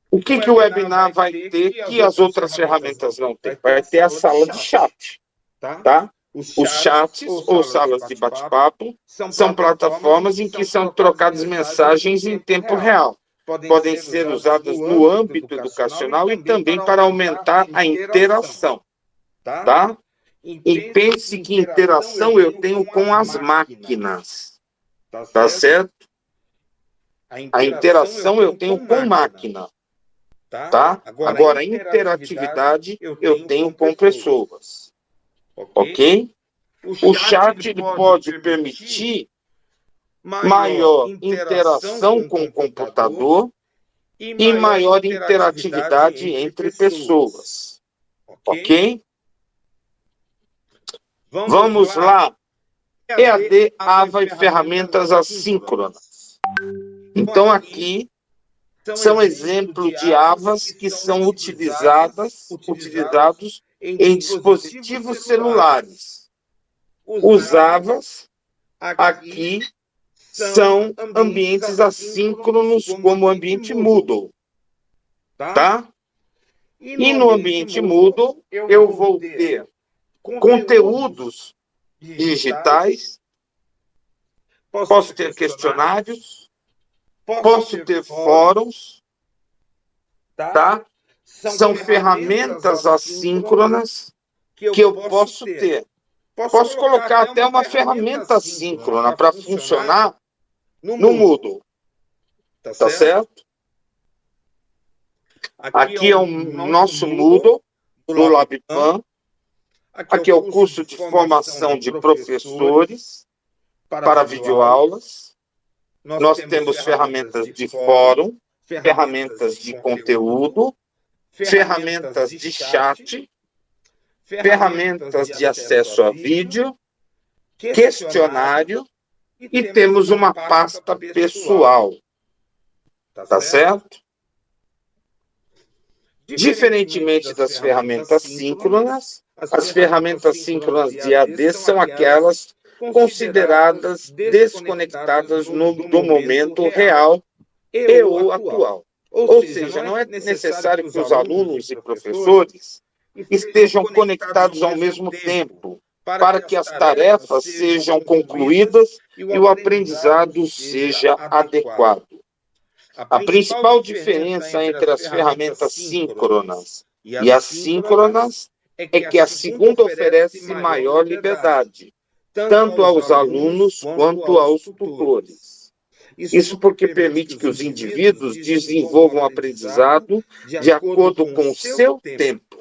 o que o webinar vai ter que as outras ferramentas não têm? Vai ter a sala de chat, tá? Os chats ou salas de bate-papo são plataformas em que são trocadas mensagens em tempo real. Podem ser usadas no âmbito educacional e também para aumentar a interação, tá? E pense que interação eu tenho com as máquinas, tá certo? A interação eu tenho com máquina, tá? Agora, a interatividade eu tenho com pessoas, ok? O chat ele pode permitir maior interação com o computador e maior interatividade entre pessoas, ok? Vamos lá. EAD, AVA e ferramentas assíncronas. Então, aqui são exemplos de AVAs que são utilizados em dispositivos celulares. Os AVAs aqui são ambientes assíncronos, como o ambiente Moodle, tá? E no ambiente Moodle eu vou ter conteúdos digitais, posso ter questionários, posso ter fóruns, tá? São ferramentas assíncronas que eu posso ter. Posso colocar até uma ferramenta assíncrona para funcionar no Moodle, tá certo? Aqui é o nosso Moodle do LabPan. Aqui é o curso de formação de professores para videoaulas. Nós temos ferramentas de fórum, ferramentas de conteúdo, ferramentas de chat, ferramentas de acesso a vídeo, questionário e temos uma pasta pessoal, tá certo? Diferentemente das ferramentas síncronas, as ferramentas síncronas de EAD são aquelas consideradas desconectadas do momento real e ou atual. Ou seja, não é necessário que os alunos e professores estejam conectados ao mesmo tempo para que as tarefas sejam concluídas e o aprendizado seja adequado. A principal diferença entre as ferramentas síncronas e assíncronas é que a segunda oferece maior liberdade, tanto aos alunos quanto aos tutores. Isso porque permite que os indivíduos desenvolvam o aprendizado de acordo com o seu tempo,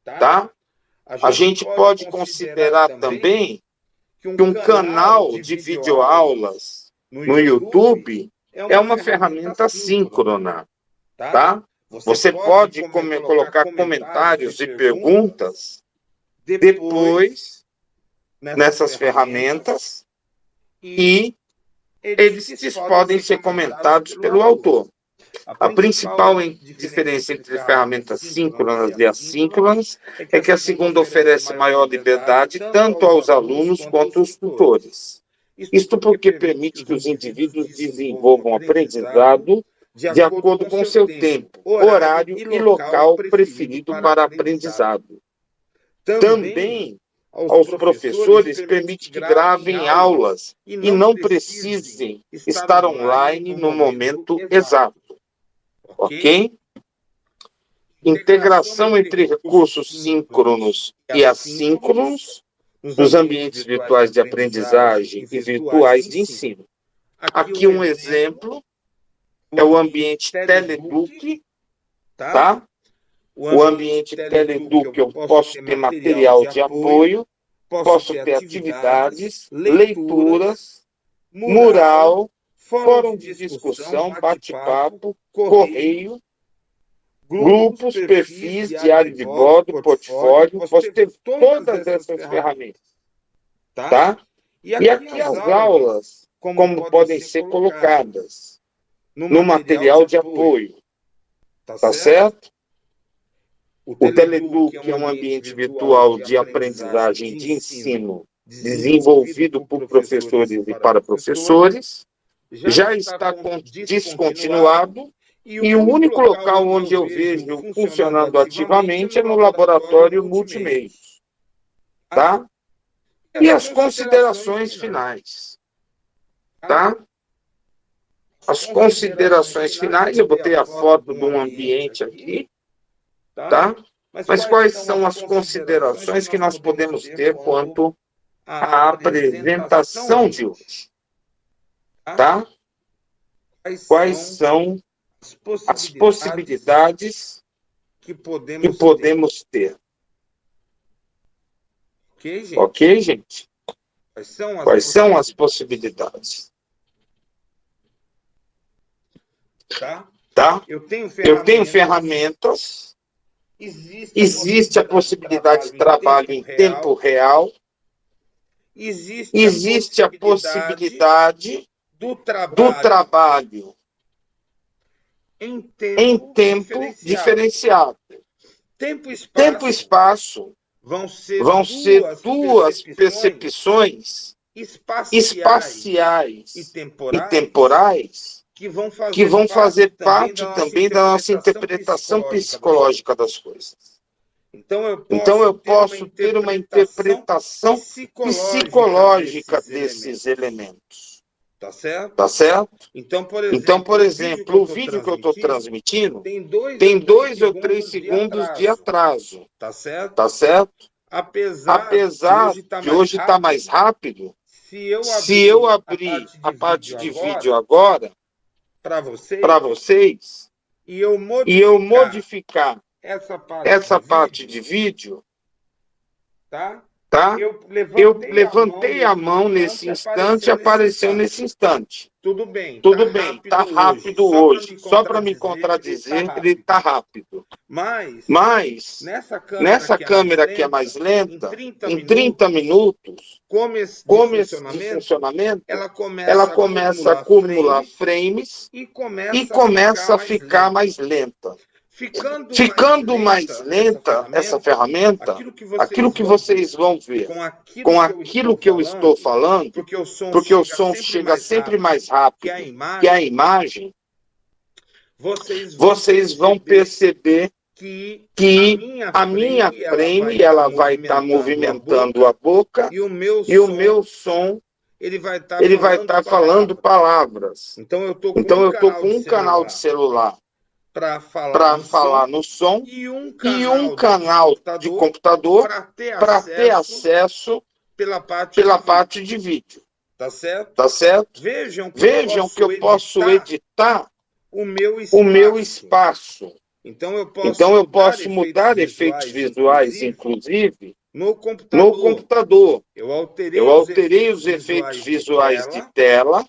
tá? A gente pode considerar também que um canal de videoaulas no YouTube é uma ferramenta síncrona, tá? Você pode colocar comentários e perguntas depois nessas ferramentas e eles podem ser comentados pelo autor. A principal diferença entre ferramentas síncronas e assíncronas é que a segunda oferece maior liberdade tanto aos alunos quanto aos tutores. Isto porque permite que os indivíduos desenvolvam aprendizado de acordo com seu tempo, horário e local preferido para aprendizado. Também, aos professores, permite que gravem aulas e não precisem estar online no momento exato. Ok? Integração entre recursos síncronos e assíncronos nos ambientes virtuais de aprendizagem e virtuais de ensino. Aqui um exemplo é o ambiente Teleduc, tá? O ambiente Teleduc, eu posso ter material de apoio, posso ter atividades, leituras, mural, fórum de discussão, bate-papo, correio, grupos, perfis, diário de bordo, portfólio, posso ter todas essas ferramentas, tá? E aqui as aulas, como podem ser colocadas no material de apoio, tá certo? O Teleduc é um ambiente virtual de aprendizagem de ensino desenvolvido por professores e para professores, já está descontinuado e o único local onde eu vejo funcionando ativamente é no laboratório Multimeios, tá? E as considerações finais, tá? As considerações finais, eu botei a foto de um ambiente aqui, tá? Mas quais são as considerações que nós podemos ter quanto à apresentação de hoje? Tá? Quais são as possibilidades que podemos ter? Ok, gente? Quais são as possibilidades? Tá? Eu tenho ferramentas. Existe a possibilidade de trabalho em tempo real. Existe a possibilidade do trabalho em tempo diferenciado. Tempo e espaço vão ser duas percepções espaciais e temporais que vão fazer parte também da nossa interpretação psicológica das coisas. Então, eu posso ter uma interpretação psicológica desses elementos. Tá certo? Então, por exemplo, o vídeo que eu estou transmitindo tem 2 ou 3 segundos de atraso. Tá certo? Apesar de hoje estar mais rápido, se eu abrir a parte de vídeo agora, para vocês, e eu modificar essa parte de vídeo, tá? Eu levantei a mão nesse instante, apareceu nesse instante. Tudo bem, tá rápido hoje. Só para me contradizer, ele tá rápido. Mas nessa câmera que é mais lenta, em 30 minutos, como esse funcionamento, ela começa a acumular frames e começa a ficar mais lenta. Ficando mais lenta essa ferramenta, aquilo que vocês vão ver com aquilo que eu estou falando, porque o som chega sempre mais rápido que a imagem, vocês vão perceber que a minha frame ela vai estar movimentando a boca e o meu som ele vai estar falando palavras. Então eu estou com um canal de celular para falar no som e um canal de computador para ter acesso pela parte de vídeo. Tá certo? Vejam que eu posso editar o meu espaço. Então eu posso mudar efeitos visuais, inclusive, no computador. Eu alterei os efeitos visuais de tela.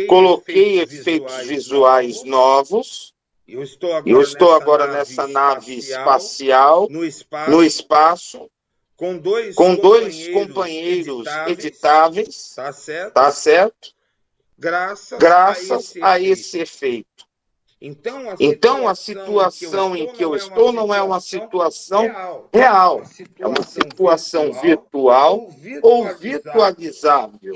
Coloquei efeitos visuais novos. Eu estou agora nessa nave espacial, no espaço, com dois companheiros editáveis, tá certo? Graças a esse efeito. Então, a situação em que eu estou não é uma situação real, é uma situação virtual ou virtualizável.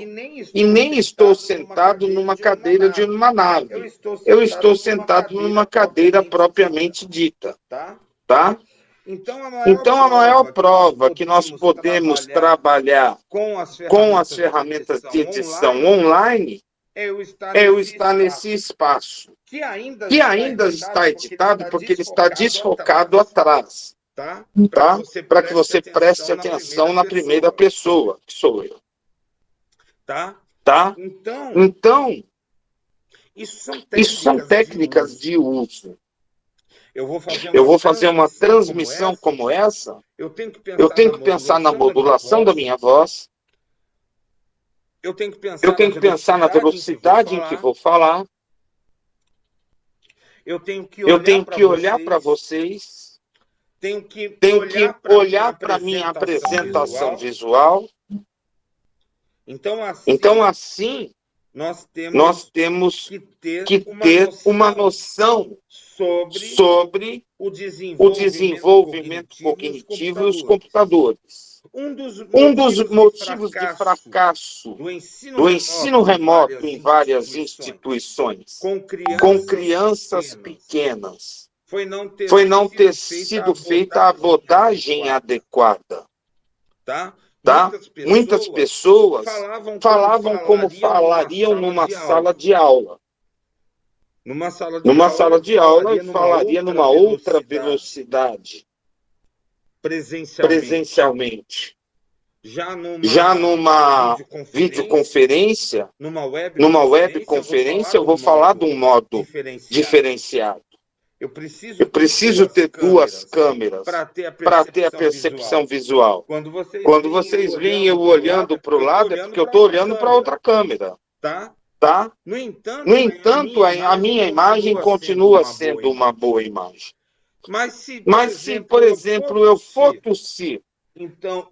E nem estou sentado numa cadeira de uma nave. Eu estou sentado numa cadeira propriamente dita, tá? Então, a maior prova que nós podemos trabalhar com as ferramentas de edição online é eu estar nesse espaço, que ainda está editado porque ele está desfocado atrás, tá? Para que você preste atenção na primeira pessoa, que sou eu. Tá? Então, isso são técnicas de uso. Eu vou fazer uma transmissão como essa, eu tenho que pensar na modulação da minha voz, eu tenho que pensar na velocidade em que vou falar, eu tenho que olhar para vocês, tenho que olhar para a minha apresentação visual. Então, assim, nós temos que ter uma noção sobre o desenvolvimento cognitivo e os computadores. Um dos motivos de fracasso do ensino remoto em várias instituições, com crianças pequenas, foi não ter sido feita a abordagem adequada. Tá? Muitas pessoas falavam como falariam numa sala de aula. Numa sala de aula, falaria numa outra velocidade, presencialmente. Já numa videoconferência, numa webconferência, eu vou falar de um modo diferenciado. Eu preciso ter duas câmeras para ter a percepção visual. Quando vocês veem eu olhando para o lado, é porque eu estou olhando para outra câmera. Tá? No entanto, a minha imagem continua sendo uma boa imagem. Mas se, por exemplo, eu for tossir, então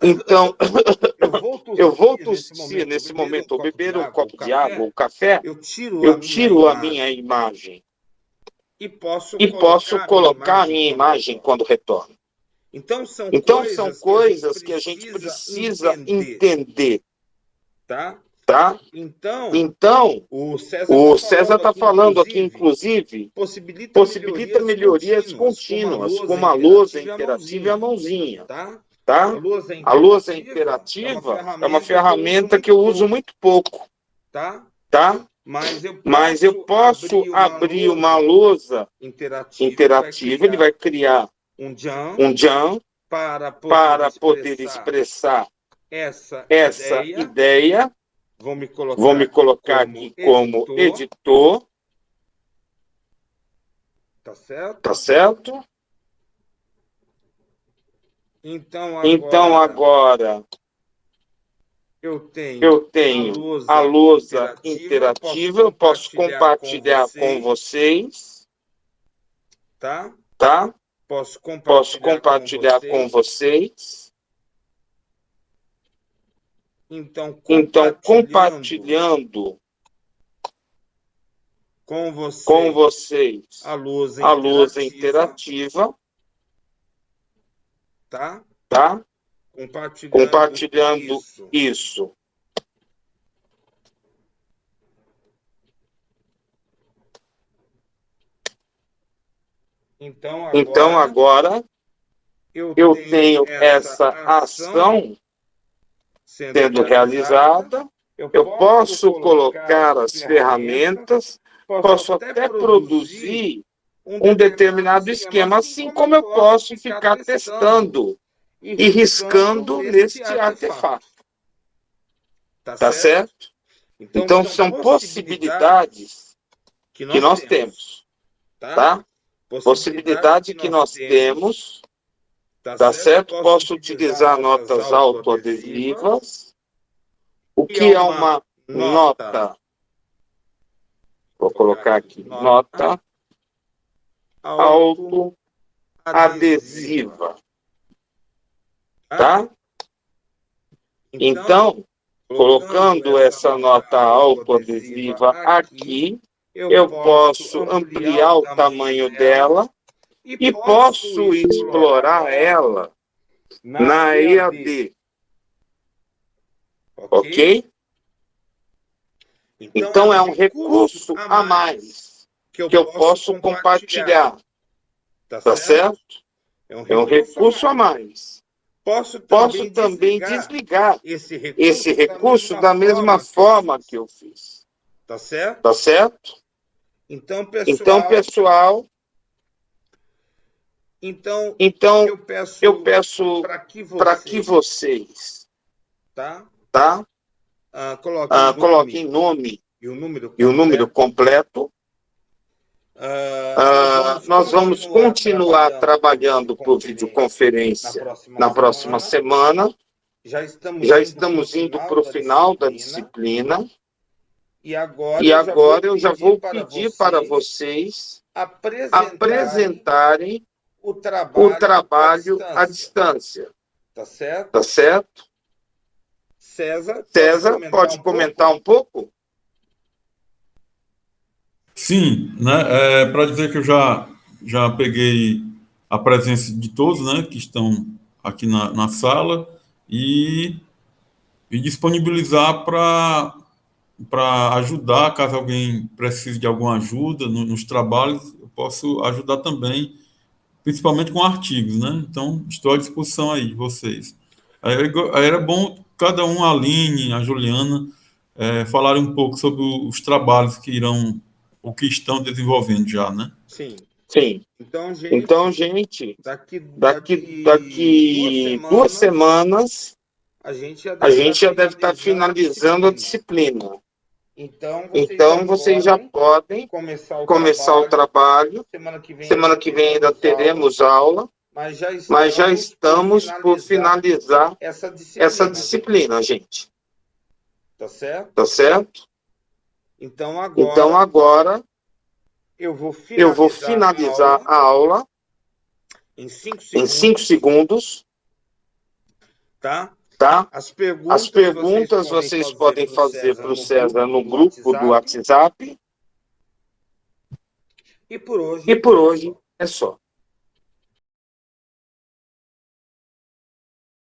eu vou tossir nesse momento, ou beber um copo de água ou café, eu tiro a minha imagem. E posso colocar a minha imagem quando retorno. Então, são coisas que a gente precisa entender. Tá? Então, o César está falando aqui, inclusive, possibilita melhorias contínuas, como a lousa interativa e a mãozinha. Tá? A lousa interativa é uma ferramenta que eu uso muito pouco. Tá? Mas eu posso abrir uma lousa interativa, ele vai criar um jam para poder expressar essa ideia. Vou me colocar aqui como editor. Tá certo? Então agora eu tenho a lousa interativa, eu posso compartilhar com vocês. Tá? Posso compartilhar com vocês. Então, compartilhando com vocês a lousa interativa. Tá? Compartilhando isso. Então agora eu tenho essa ação sendo realizada, eu posso colocar as ferramentas, posso até produzir um determinado esquema, assim como eu posso ficar testando e riscando neste artefato. Tá certo? Então, são possibilidades que nós temos. Tá? Possibilidade que nós temos. Tá certo? Posso utilizar notas autoadesivas. O que é uma nota? Vou colocar aqui, nota autoadesiva. Tá? Então, colocando essa nota autoadesiva aqui, eu posso ampliar o tamanho dela e posso explorar ela na EAD. Ok? Então, é um recurso a mais que eu posso compartilhar. Tá certo? É um recurso a mais. Posso também desligar esse recurso da mesma forma que eu fiz. Tá certo? Tá certo? Então, pessoal, eu peço para que vocês, tá? Coloquem nome e o número completo. Nós vamos continuar trabalhando por videoconferência na próxima semana. Já estamos indo para o final da disciplina. E agora eu já vou pedir para vocês apresentarem o trabalho à distância. Tá certo? César, pode comentar um pouco? Sim, né? Para dizer que eu já peguei a presença de todos, né, que estão aqui na sala e disponibilizar para ajudar, caso alguém precise de alguma ajuda nos trabalhos, eu posso ajudar também, principalmente com artigos, né? Então, estou à disposição aí de vocês. Aí era bom cada um, a Aline, a Juliana, falarem um pouco sobre os trabalhos que irão, ou que estão desenvolvendo já, né? Sim. Então, gente, daqui 2 semanas, a gente já deve estar finalizando a disciplina. Então, vocês já podem começar o trabalho. Semana que vem ainda teremos aula, mas já estamos por finalizar essa disciplina, gente. Tá certo? Então, agora eu vou finalizar a aula em 5 segundos. Tá? As perguntas vocês podem fazer para o César no grupo do WhatsApp. E por hoje é só.